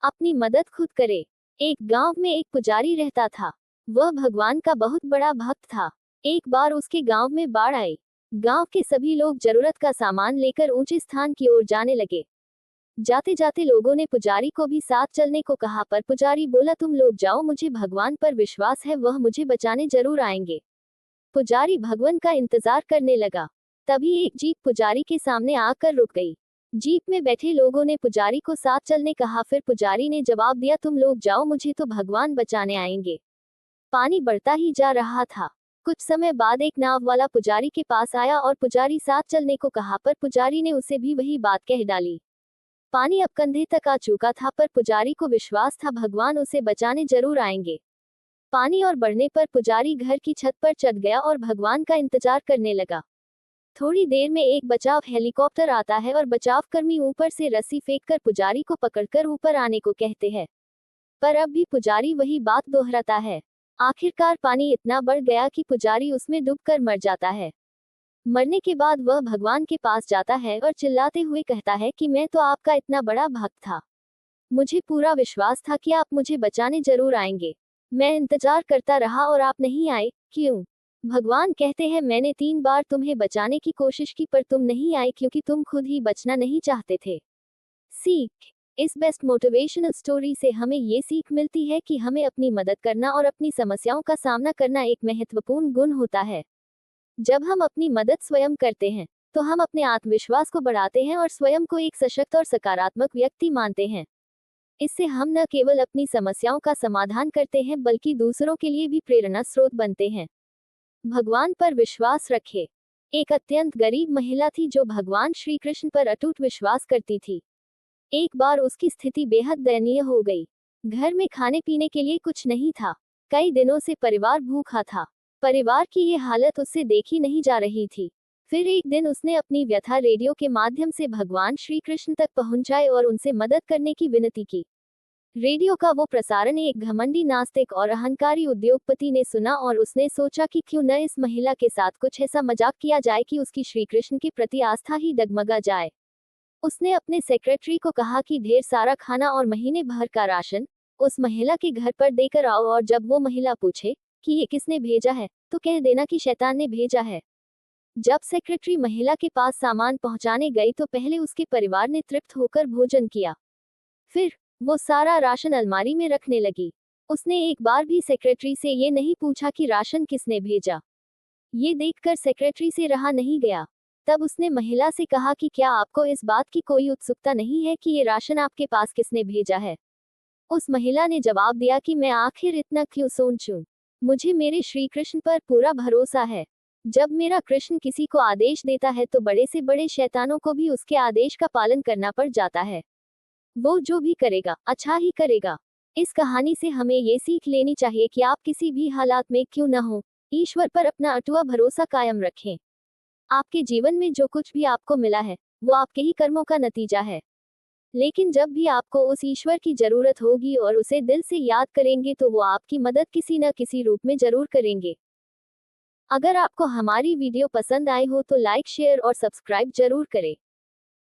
अपनी मदद खुद करे। एक गांव में एक पुजारी रहता था। वह भगवान का बहुत बड़ा भक्त था। एक बार उसके गांव में बाढ़ आई। गांव के सभी लोग जरूरत का सामान लेकर ऊंचे स्थान की ओर जाने लगे। जाते जाते लोगों ने पुजारी को भी साथ चलने को कहा, पर पुजारी बोला, तुम लोग जाओ, मुझे भगवान पर विश्वास है, वह मुझे बचाने जरूर आएंगे। पुजारी भगवान का इंतजार करने लगा। तभी एक जीप पुजारी के सामने आकर रुक गई। जीप में बैठे लोगों ने पुजारी को साथ चलने कहा। फिर पुजारी ने जवाब दिया, तुम लोग जाओ, मुझे तो भगवान बचाने आएंगे। पानी बढ़ता ही जा रहा था। कुछ समय बाद एक नाव वाला पुजारी के पास आया और पुजारी साथ चलने को कहा, पर पुजारी ने उसे भी वही बात कह डाली। पानी अब कंधे तक आ चुका था, पर पुजारी को विश्वास था भगवान उसे बचाने जरूर आएंगे। पानी और बढ़ने पर पुजारी घर की छत पर चढ़ गया और भगवान का इंतजार करने लगा। थोड़ी देर में एक बचाव हेलीकॉप्टर आता है और बचावकर्मी ऊपर से रस्सी फेंककर पुजारी को पकड़कर ऊपर आने को कहते हैं। पर अब भी पुजारी वही बात दोहराता है। आखिरकार पानी इतना बढ़ गया कि पुजारी उसमें डूबकर मर जाता है। मरने के बाद वह भगवान के पास जाता है और चिल्लाते हुए कहता है कि मैं तो आपका इतना बड़ा भक्त था। मुझे पूरा विश्वास था कि आप मुझे बचाने जरूर आएंगे। मैं इंतजार करता रहा और आप नहीं आए, क्यों? भगवान कहते हैं, मैंने 3 बार तुम्हें बचाने की कोशिश की, पर तुम नहीं आए क्योंकि तुम खुद ही बचना नहीं चाहते थे। सीख। इस बेस्ट मोटिवेशनल स्टोरी से हमें ये सीख मिलती है कि हमें अपनी मदद करना और अपनी समस्याओं का सामना करना एक महत्वपूर्ण गुण होता है। जब हम अपनी मदद स्वयं करते हैं, तो हम अपने आत्मविश्वास को बढ़ाते हैं और स्वयं को एक सशक्त और सकारात्मक व्यक्ति मानते हैं। इससे हम न केवल अपनी समस्याओं का समाधान करते हैं, बल्कि दूसरों के लिए भी प्रेरणा स्रोत बनते हैं। भगवान पर विश्वास रखें। एक अत्यंत गरीब महिला थी जो भगवान श्री कृष्ण पर अटूट विश्वास करती थी। एक बार उसकी स्थिति बेहद दयनीय हो गई। घर में खाने पीने के लिए कुछ नहीं था। कई दिनों से परिवार भूखा था। परिवार की ये हालत उससे देखी नहीं जा रही थी। फिर एक दिन उसने अपनी व्यथा रेडियो के माध्यम से भगवान श्री कृष्ण तक पहुंचाई और उनसे मदद करने की विनती की। रेडियो का वो प्रसारण एक घमंडी नास्तिक और अहंकारी उद्योगपति ने सुना और उसने सोचा कि क्यों न इस महिला के साथ कुछ ऐसा मजाक किया जाए कि उसकी श्री कृष्ण के प्रति आस्था ही डगमगा जाए। उसने अपने सेक्रेटरी को कहा कि ढेर सारा खाना और महीने भर का राशन उस महिला के घर पर देकर आओ, और जब वो महिला पूछे कि ये किसने भेजा है, तो कह देना कि शैतान ने भेजा है। जब सेक्रेटरी महिला के पास सामान पहुंचाने गई तो पहले उसके परिवार ने तृप्त होकर भोजन किया। फिर वो सारा राशन अलमारी में रखने लगी। उसने एक बार भी सेक्रेटरी से ये नहीं पूछा कि राशन किसने भेजा। ये देखकर सेक्रेटरी से रहा नहीं गया। तब उसने महिला से कहा कि क्या आपको इस बात की कोई उत्सुकता नहीं है कि ये राशन आपके पास किसने भेजा है? उस महिला ने जवाब दिया कि मैं आखिर इतना क्यों सोचूं? मुझे मेरे श्री कृष्ण पर पूरा भरोसा है। जब मेरा कृष्ण किसी को आदेश देता है तो बड़े से बड़े शैतानों को भी उसके आदेश का पालन करना पड़ जाता है। वो जो भी करेगा, अच्छा ही करेगा। इस कहानी से हमें ये सीख लेनी चाहिए कि आप किसी भी हालात में क्यों न हो, ईश्वर पर अपना अटूट भरोसा कायम रखें। आपके जीवन में जो कुछ भी आपको मिला है, वो आपके ही कर्मों का नतीजा है। लेकिन जब भी आपको उस ईश्वर की जरूरत होगी और उसे दिल से याद करेंगे, तो वो आपकी मदद किसी न किसी रूप में जरूर करेंगे। अगर आपको हमारी वीडियो पसंद आई हो तो लाइक, शेयर और सब्सक्राइब जरूर करें।